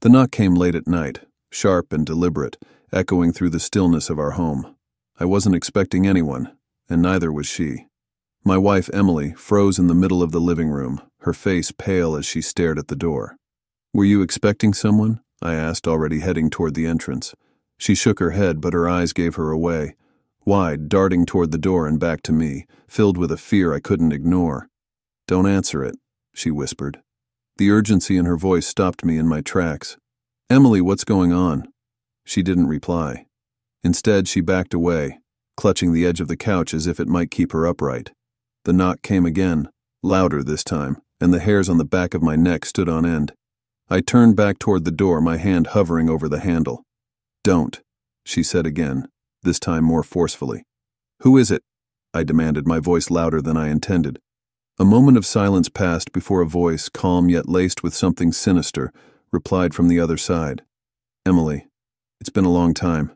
The knock came late at night, sharp and deliberate, echoing through the stillness of our home. I wasn't expecting anyone, and neither was she. My wife, Emily, froze in the middle of the living room, her face pale as she stared at the door. "Were you expecting someone?" I asked, already heading toward the entrance. She shook her head, but her eyes gave her away, wide, darting toward the door and back to me, filled with a fear I couldn't ignore. "Don't answer it," she whispered. The urgency in her voice stopped me in my tracks. "Emily, what's going on?" She didn't reply. Instead, she backed away, clutching the edge of the couch as if it might keep her upright. The knock came again, louder this time, and the hairs on the back of my neck stood on end. I turned back toward the door, my hand hovering over the handle. "Don't," she said again, this time more forcefully. "Who is it?" I demanded, my voice louder than I intended. A moment of silence passed before a voice, calm yet laced with something sinister, replied from the other side. "Emily, it's been a long time."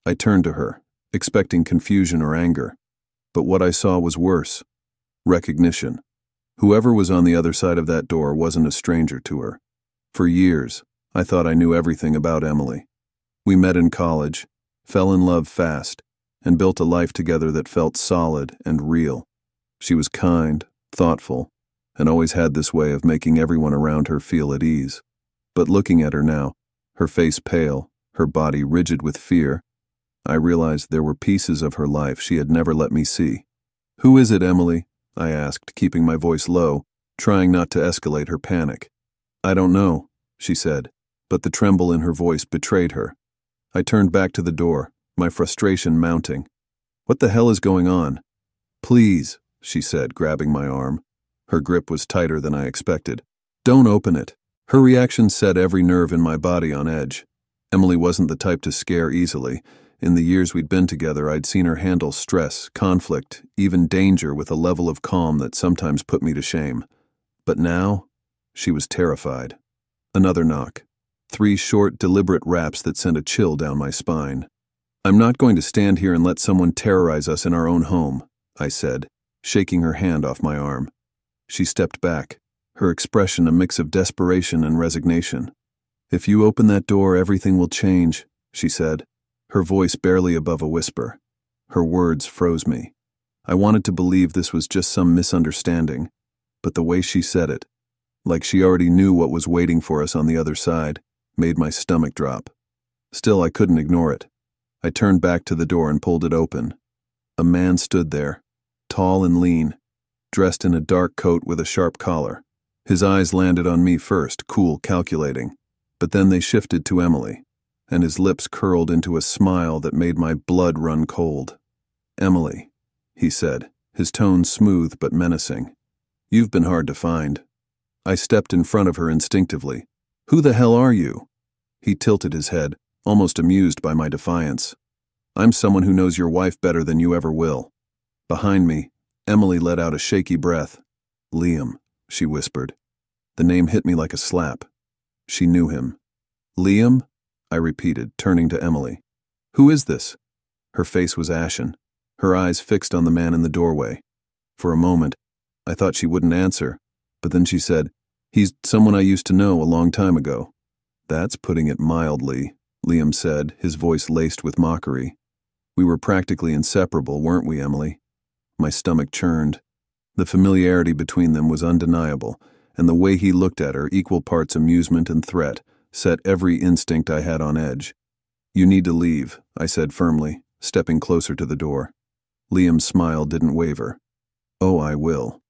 I turned to her, expecting confusion or anger. But what I saw was worse. Recognition. Whoever was on the other side of that door wasn't a stranger to her. For years, I thought I knew everything about Emily. We met in college, fell in love fast, and built a life together that felt solid and real. She was kind, thoughtful, and always had this way of making everyone around her feel at ease. But looking at her now, her face pale, her body rigid with fear, I realized there were pieces of her life she had never let me see. "Who is it, Emily?" I asked, keeping my voice low, trying not to escalate her panic. "I don't know," she said, but the tremble in her voice betrayed her. I turned back to the door, my frustration mounting. "What the hell is going on?" "Please," she said, grabbing my arm. Her grip was tighter than I expected. "Don't open it." Her reaction set every nerve in my body on edge. Emily wasn't the type to scare easily. In the years we'd been together, I'd seen her handle stress, conflict, even danger with a level of calm that sometimes put me to shame. But now, she was terrified. Another knock. 3 short, deliberate raps that sent a chill down my spine. "I'm not going to stand here and let someone terrorize us in our own home," I said, shaking her hand off my arm. She stepped back, her expression a mix of desperation and resignation. "If you open that door, everything will change," she said, her voice barely above a whisper. Her words froze me. I wanted to believe this was just some misunderstanding, but the way she said it, like she already knew what was waiting for us on the other side, made my stomach drop. Still, I couldn't ignore it. I turned back to the door and pulled it open. A man stood there, tall and lean, dressed in a dark coat with a sharp collar. His eyes landed on me first, cool, calculating, but then they shifted to Emily, and his lips curled into a smile that made my blood run cold. "Emily," he said, his tone smooth but menacing. "You've been hard to find." I stepped in front of her instinctively. "Who the hell are you?" He tilted his head, almost amused by my defiance. "I'm someone who knows your wife better than you ever will." Behind me, Emily let out a shaky breath. "Liam," she whispered. The name hit me like a slap. She knew him. "Liam?" I repeated, turning to Emily. "Who is this?" Her face was ashen, her eyes fixed on the man in the doorway. For a moment, I thought she wouldn't answer, but then she said, "He's someone I used to know a long time ago." "That's putting it mildly," Liam said, his voice laced with mockery. "We were practically inseparable, weren't we, Emily?" My stomach churned. The familiarity between them was undeniable, and the way he looked at her, equal parts amusement and threat, set every instinct I had on edge. "You need to leave," I said firmly, stepping closer to the door. Liam's smile didn't waver. "Oh, I will.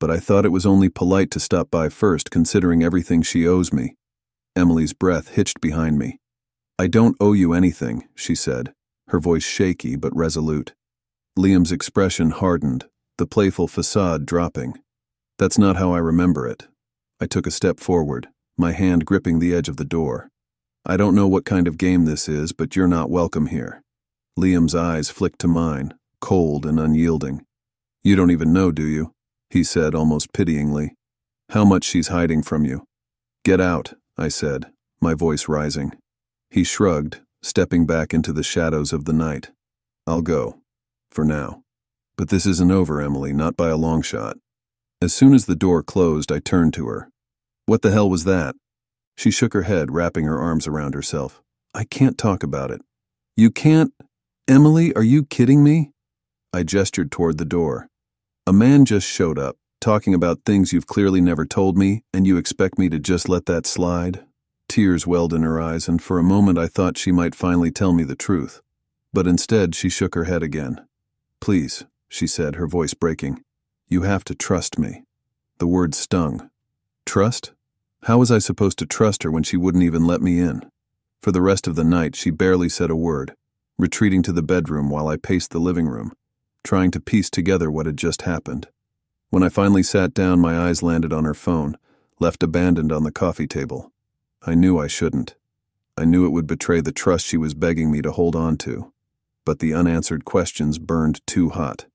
But I thought it was only polite to stop by first, considering everything she owes me." Emily's breath hitched behind me. "I don't owe you anything," she said, her voice shaky but resolute. Liam's expression hardened, the playful facade dropping. "That's not how I remember it." I took a step forward, my hand gripping the edge of the door. "I don't know what kind of game this is, but you're not welcome here." Liam's eyes flicked to mine, cold and unyielding. "You don't even know, do you?" he said almost pityingly. "How much she's hiding from you." "Get out," I said, my voice rising. He shrugged, stepping back into the shadows of the night. "I'll go. For now. But this isn't over, Emily, not by a long shot." As soon as the door closed, I turned to her. "What the hell was that?" She shook her head, wrapping her arms around herself. I can't talk about it. You can't? Emily, are you kidding me? I gestured toward the door. A man just showed up, talking about things you've clearly never told me, and you expect me to just let that slide? Tears welled in her eyes, and for a moment I thought she might finally tell me the truth. But instead, she shook her head again. Please, she said, her voice breaking. You have to trust me. The word stung. Trust? How was I supposed to trust her when she wouldn't even let me in? For the rest of the night, she barely said a word, retreating to the bedroom while I paced the living room, trying to piece together what had just happened. When I finally sat down, my eyes landed on her phone, left abandoned on the coffee table. I knew I shouldn't. I knew it would betray the trust she was begging me to hold on to. But the unanswered questions burned too hot.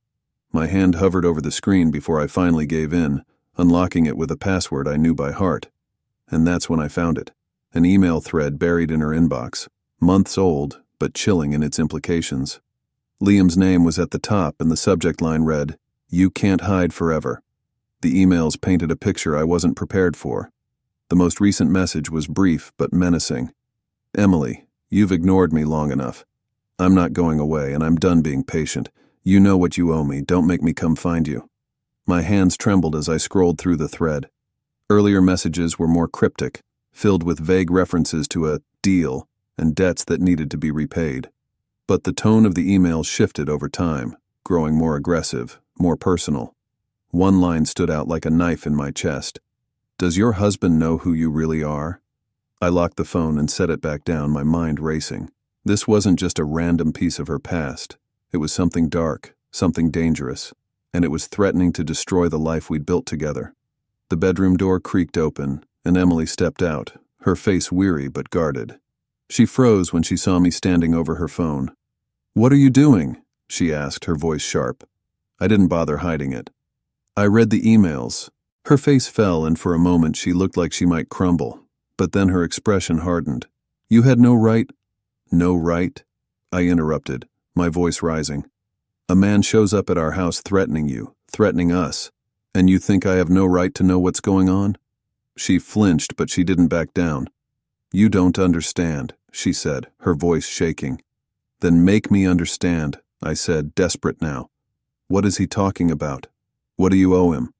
My hand hovered over the screen before I finally gave in, unlocking it with a password I knew by heart. And that's when I found it. An email thread buried in her inbox, months old, but chilling in its implications. Liam's name was at the top, and the subject line read, You can't hide forever. The emails painted a picture I wasn't prepared for. The most recent message was brief but menacing. Emily, you've ignored me long enough. I'm not going away, and I'm done being patient. You know what you owe me. Don't make me come find you. My hands trembled as I scrolled through the thread. Earlier messages were more cryptic, filled with vague references to a deal and debts that needed to be repaid. But the tone of the email shifted over time, growing more aggressive, more personal. One line stood out like a knife in my chest. Does your husband know who you really are? I locked the phone and set it back down, my mind racing. This wasn't just a random piece of her past. It was something dark, something dangerous, and it was threatening to destroy the life we'd built together. The bedroom door creaked open, and Emily stepped out, her face weary but guarded. She froze when she saw me standing over her phone. What are you doing? She asked, her voice sharp. I didn't bother hiding it. I read the emails. Her face fell, and for a moment she looked like she might crumble, but then her expression hardened. You had no right? No right? I interrupted, my voice rising. A man shows up at our house threatening you, threatening us, and you think I have no right to know what's going on? She flinched, but she didn't back down. You don't understand, she said, her voice shaking. Then make me understand, I said, desperate now. What is he talking about? What do you owe him?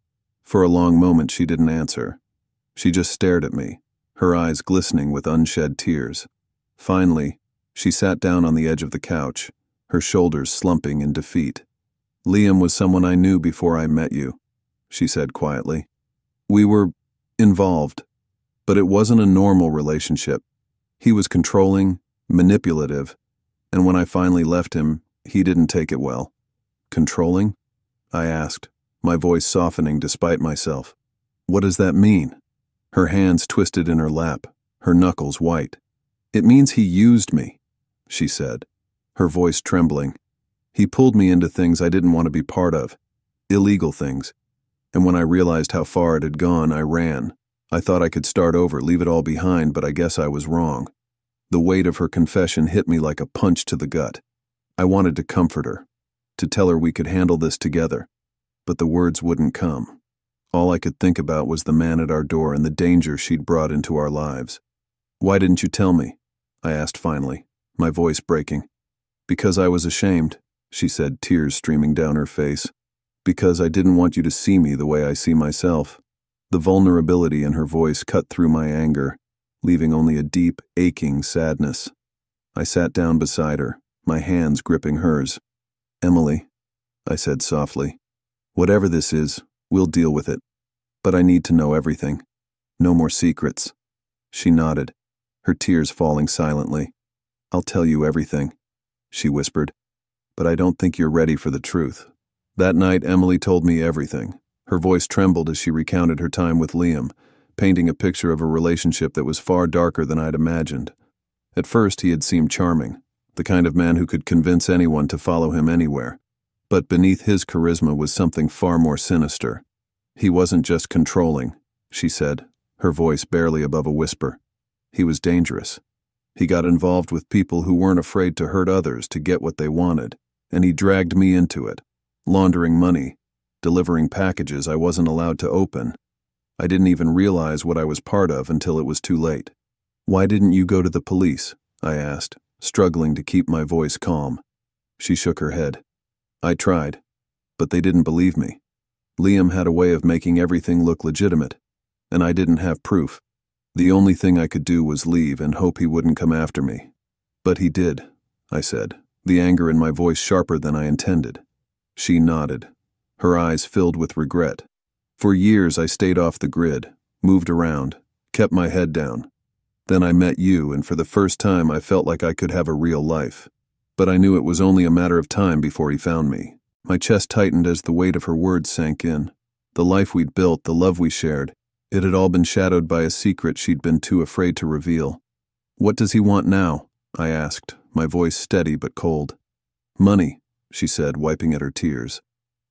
For a long moment she didn't answer. She just stared at me, her eyes glistening with unshed tears. Finally, she sat down on the edge of the couch, her shoulders slumping in defeat. Liam was someone I knew before I met you, she said quietly. We were involved, but it wasn't a normal relationship. He was controlling, manipulative, and when I finally left him, he didn't take it well. Controlling? I asked, my voice softening despite myself. What does that mean? Her hands twisted in her lap, her knuckles white. It means he used me, she said, her voice trembling. He pulled me into things I didn't want to be part of, illegal things. And when I realized how far it had gone, I ran. I thought I could start over, leave it all behind, but I guess I was wrong. The weight of her confession hit me like a punch to the gut. I wanted to comfort her, to tell her we could handle this together, but the words wouldn't come. All I could think about was the man at our door and the danger she'd brought into our lives. Why didn't you tell me? I asked finally, my voice breaking. Because I was ashamed, she said, tears streaming down her face. Because I didn't want you to see me the way I see myself. The vulnerability in her voice cut through my anger, leaving only a deep, aching sadness. I sat down beside her, my hands gripping hers. Emily, I said softly, whatever this is, we'll deal with it. But I need to know everything. No more secrets. She nodded, her tears falling silently. I'll tell you everything, she whispered. But I don't think you're ready for the truth. That night, Emily told me everything. Her voice trembled as she recounted her time with Liam, painting a picture of a relationship that was far darker than I'd imagined. At first, he had seemed charming, the kind of man who could convince anyone to follow him anywhere. But beneath his charisma was something far more sinister. He wasn't just controlling, she said, her voice barely above a whisper. He was dangerous. He got involved with people who weren't afraid to hurt others to get what they wanted, and he dragged me into it, laundering money, delivering packages I wasn't allowed to open. I didn't even realize what I was part of until it was too late. "Why didn't you go to the police?" I asked, struggling to keep my voice calm. She shook her head. "I tried, but they didn't believe me. Liam had a way of making everything look legitimate, and I didn't have proof. The only thing I could do was leave and hope he wouldn't come after me. But he did," I said, the anger in my voice sharper than I intended. She nodded, her eyes filled with regret. "For years I stayed off the grid, moved around, kept my head down. Then I met you, and for the first time I felt like I could have a real life. But I knew it was only a matter of time before he found me." My chest tightened as the weight of her words sank in. The life we'd built, the love we shared, it had all been shadowed by a secret she'd been too afraid to reveal. "What does he want now?" I asked, my voice steady but cold. "Money," she said, wiping at her tears.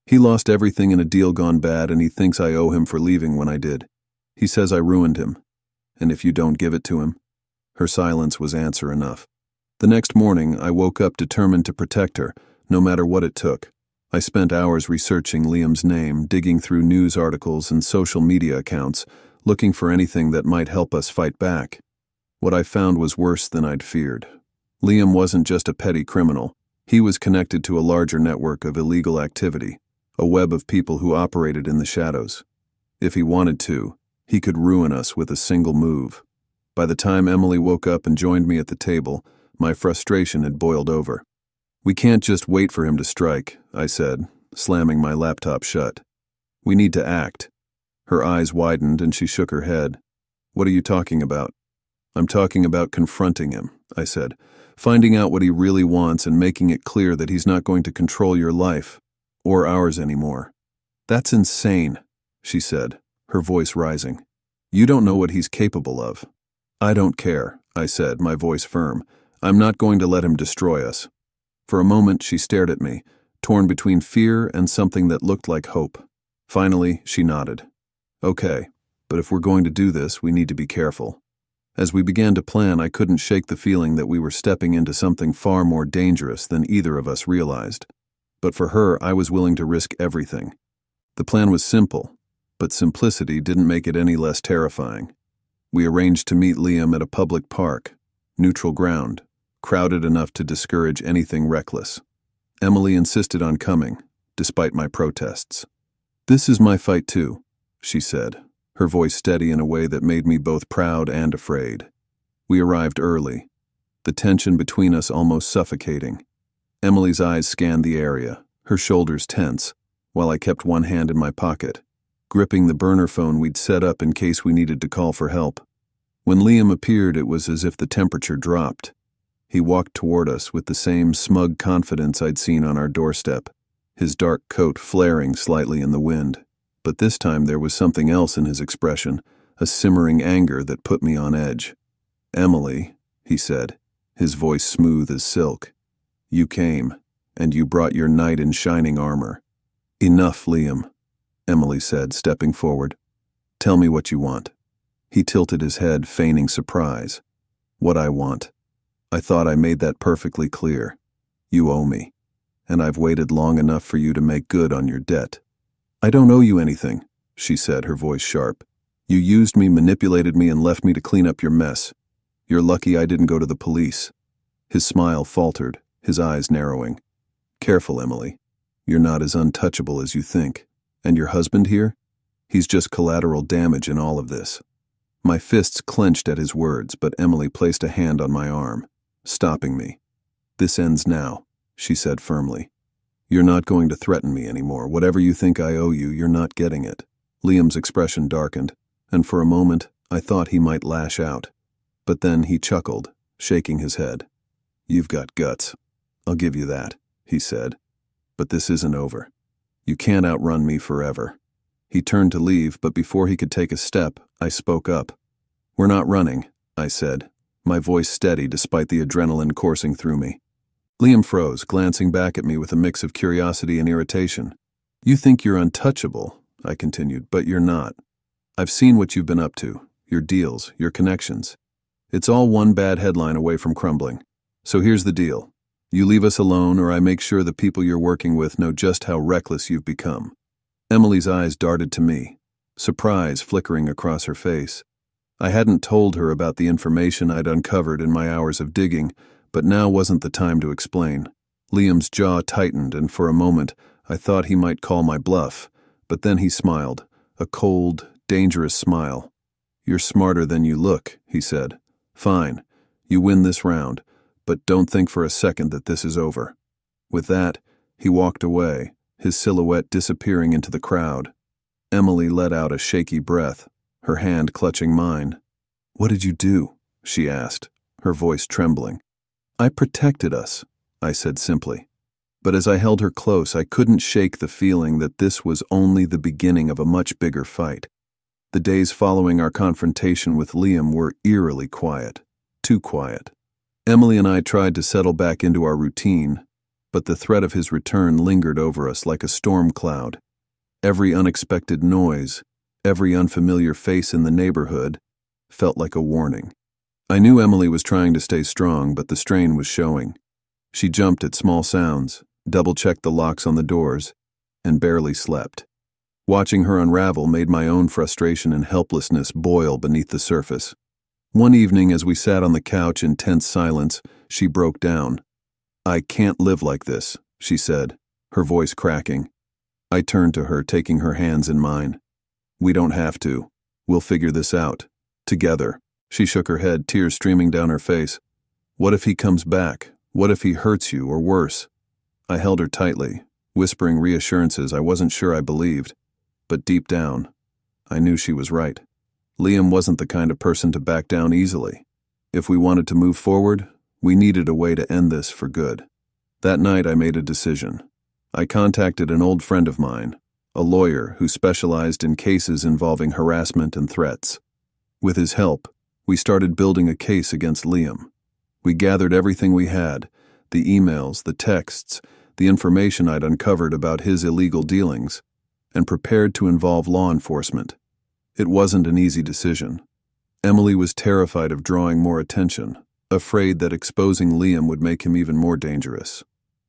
"He lost everything in a deal gone bad, and he thinks I owe him for leaving when I did. He says I ruined him. And if you don't give it to him..." Her silence was answer enough. The next morning, I woke up determined to protect her, no matter what it took. I spent hours researching Liam's name, digging through news articles and social media accounts, looking for anything that might help us fight back. What I found was worse than I'd feared. Liam wasn't just a petty criminal. He was connected to a larger network of illegal activity, a web of people who operated in the shadows. If he wanted to, he could ruin us with a single move. By the time Emily woke up and joined me at the table, my frustration had boiled over. "We can't just wait for him to strike," I said, slamming my laptop shut. "We need to act." Her eyes widened and she shook her head. "What are you talking about?" "I'm talking about confronting him," I said, "finding out what he really wants and making it clear that he's not going to control your life, or ours anymore." "That's insane," she said, her voice rising. "You don't know what he's capable of." "I don't care," I said, my voice firm. "I'm not going to let him destroy us." For a moment she stared at me, torn between fear and something that looked like hope. Finally, she nodded. "Okay, but if we're going to do this, we need to be careful." As we began to plan, I couldn't shake the feeling that we were stepping into something far more dangerous than either of us realized. But for her, I was willing to risk everything. The plan was simple, but simplicity didn't make it any less terrifying. We arranged to meet Liam at a public park, neutral ground, crowded enough to discourage anything reckless. Emily insisted on coming, despite my protests. "This is my fight too," she said, her voice steady in a way that made me both proud and afraid. We arrived early, the tension between us almost suffocating. Emily's eyes scanned the area, her shoulders tense, while I kept one hand in my pocket, gripping the burner phone we'd set up in case we needed to call for help. When Liam appeared, it was as if the temperature dropped. He walked toward us with the same smug confidence I'd seen on our doorstep, his dark coat flaring slightly in the wind. But this time there was something else in his expression, a simmering anger that put me on edge. "Emily," he said, his voice smooth as silk, "you came, and you brought your knight in shining armor." "Enough, Liam," Emily said, stepping forward. "Tell me what you want." He tilted his head, feigning surprise. "What I want. I thought I made that perfectly clear. You owe me, and I've waited long enough for you to make good on your debt." "I don't owe you anything," she said, her voice sharp. "You used me, manipulated me, and left me to clean up your mess. You're lucky I didn't go to the police." His smile faltered, his eyes narrowing. "Careful, Emily. You're not as untouchable as you think. And your husband here? He's just collateral damage in all of this." My fists clenched at his words, but Emily placed a hand on my arm, stopping me. "This ends now," she said firmly. "You're not going to threaten me anymore. Whatever you think I owe you, you're not getting it." Liam's expression darkened, and for a moment I thought he might lash out. But then he chuckled, shaking his head. "You've got guts. I'll give you that," he said. "But this isn't over. You can't outrun me forever." He turned to leave, but before he could take a step, I spoke up. "We're not running," I said, my voice steady despite the adrenaline coursing through me. Liam froze, glancing back at me with a mix of curiosity and irritation. "You think you're untouchable," I continued, "but you're not. I've seen what you've been up to, your deals, your connections. It's all one bad headline away from crumbling. So here's the deal. You leave us alone, or I make sure the people you're working with know just how reckless you've become." Emily's eyes darted to me. surprise flickering across her face. I hadn't told her about the information I'd uncovered in my hours of digging, but now wasn't the time to explain. Liam's jaw tightened, and for a moment I thought he might call my bluff, but then he smiled, a cold, dangerous smile. "You're smarter than you look," he said. "Fine, you win this round, but don't think for a second that this is over." With that, he walked away, his silhouette disappearing into the crowd. Emily let out a shaky breath, her hand clutching mine. "What did you do?" she asked, her voice trembling. "I protected us," I said simply. But as I held her close, I couldn't shake the feeling that this was only the beginning of a much bigger fight. The days following our confrontation with Liam were eerily quiet, too quiet. Emily and I tried to settle back into our routine, but the threat of his return lingered over us like a storm cloud. Every unexpected noise, every unfamiliar face in the neighborhood, felt like a warning. I knew Emily was trying to stay strong, but the strain was showing. She jumped at small sounds, double-checked the locks on the doors, and barely slept. Watching her unravel made my own frustration and helplessness boil beneath the surface. One evening, as we sat on the couch in tense silence, she broke down. "I can't live like this," she said, her voice cracking. I turned to her, taking her hands in mine. "We don't have to. We'll figure this out. Together." She shook her head, tears streaming down her face. "What if he comes back? What if he hurts you, or worse?" I held her tightly, whispering reassurances I wasn't sure I believed. But deep down, I knew she was right. Liam wasn't the kind of person to back down easily. If we wanted to move forward, we needed a way to end this for good. That night I made a decision. I contacted an old friend of mine, a lawyer who specialized in cases involving harassment and threats. With his help, we started building a case against Liam. We gathered everything we had, the emails, the texts, the information I'd uncovered about his illegal dealings, and prepared to involve law enforcement. It wasn't an easy decision. Emily was terrified of drawing more attention, afraid that exposing Liam would make him even more dangerous.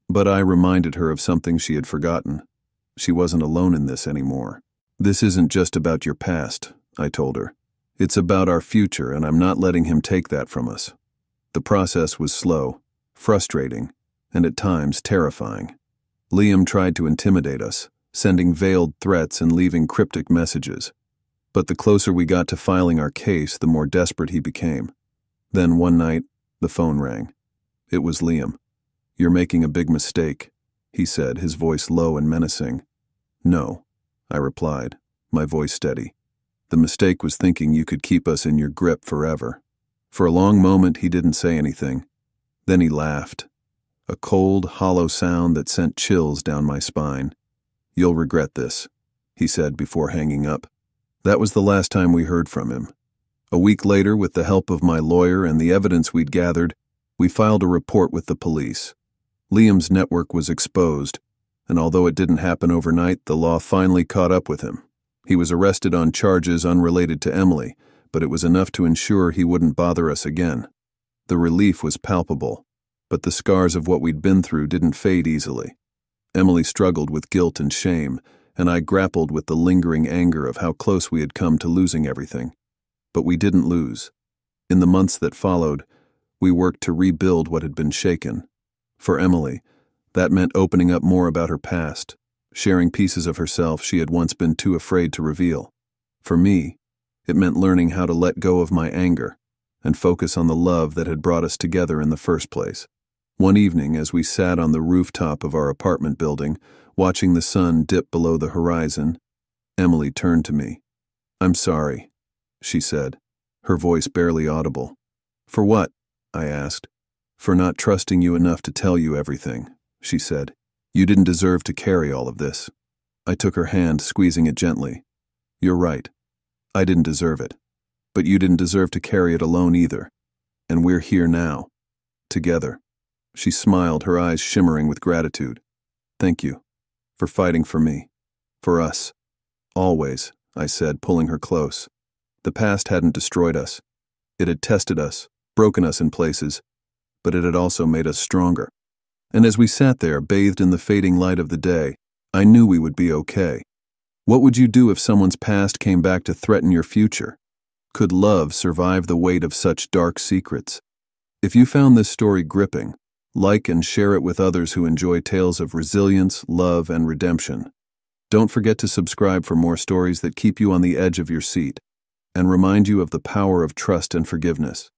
But I reminded her of something she had forgotten. She wasn't alone in this anymore. "This isn't just about your past," I told her. "It's about our future, and I'm not letting him take that from us." The process was slow, frustrating, and at times terrifying. Liam tried to intimidate us, sending veiled threats and leaving cryptic messages. But the closer we got to filing our case, the more desperate he became. Then one night, the phone rang. It was Liam. "You're making a big mistake," he said, his voice low and menacing. "No," I replied, my voice steady. "The mistake was thinking you could keep us in your grip forever." For a long moment he didn't say anything. Then he laughed, a cold, hollow sound that sent chills down my spine. "You'll regret this," he said before hanging up. That was the last time we heard from him. A week later, with the help of my lawyer and the evidence we'd gathered, we filed a report with the police. Liam's network was exposed, and although it didn't happen overnight, the law finally caught up with him. He was arrested on charges unrelated to Emily, but it was enough to ensure he wouldn't bother us again. The relief was palpable, but the scars of what we'd been through didn't fade easily. Emily struggled with guilt and shame, and I grappled with the lingering anger of how close we had come to losing everything. But we didn't lose. In the months that followed, we worked to rebuild what had been shaken. For Emily, that meant opening up more about her past, sharing pieces of herself she had once been too afraid to reveal. For me, it meant learning how to let go of my anger and focus on the love that had brought us together in the first place. One evening, as we sat on the rooftop of our apartment building, watching the sun dip below the horizon, Emily turned to me. "I'm sorry," she said, her voice barely audible. "For what?" I asked. "For not trusting you enough to tell you everything," she said. "You didn't deserve to carry all of this." I took her hand, squeezing it gently. "You're right. I didn't deserve it. But you didn't deserve to carry it alone either. And we're here now, together." She smiled, her eyes shimmering with gratitude. "Thank you. For fighting for me. For us. Always," I said, pulling her close. The past hadn't destroyed us. It had tested us, broken us in places, but it had also made us stronger. And as we sat there, bathed in the fading light of the day, I knew we would be okay. What would you do if someone's past came back to threaten your future? Could love survive the weight of such dark secrets? If you found this story gripping, like and share it with others who enjoy tales of resilience, love, and redemption. Don't forget to subscribe for more stories that keep you on the edge of your seat and remind you of the power of trust and forgiveness.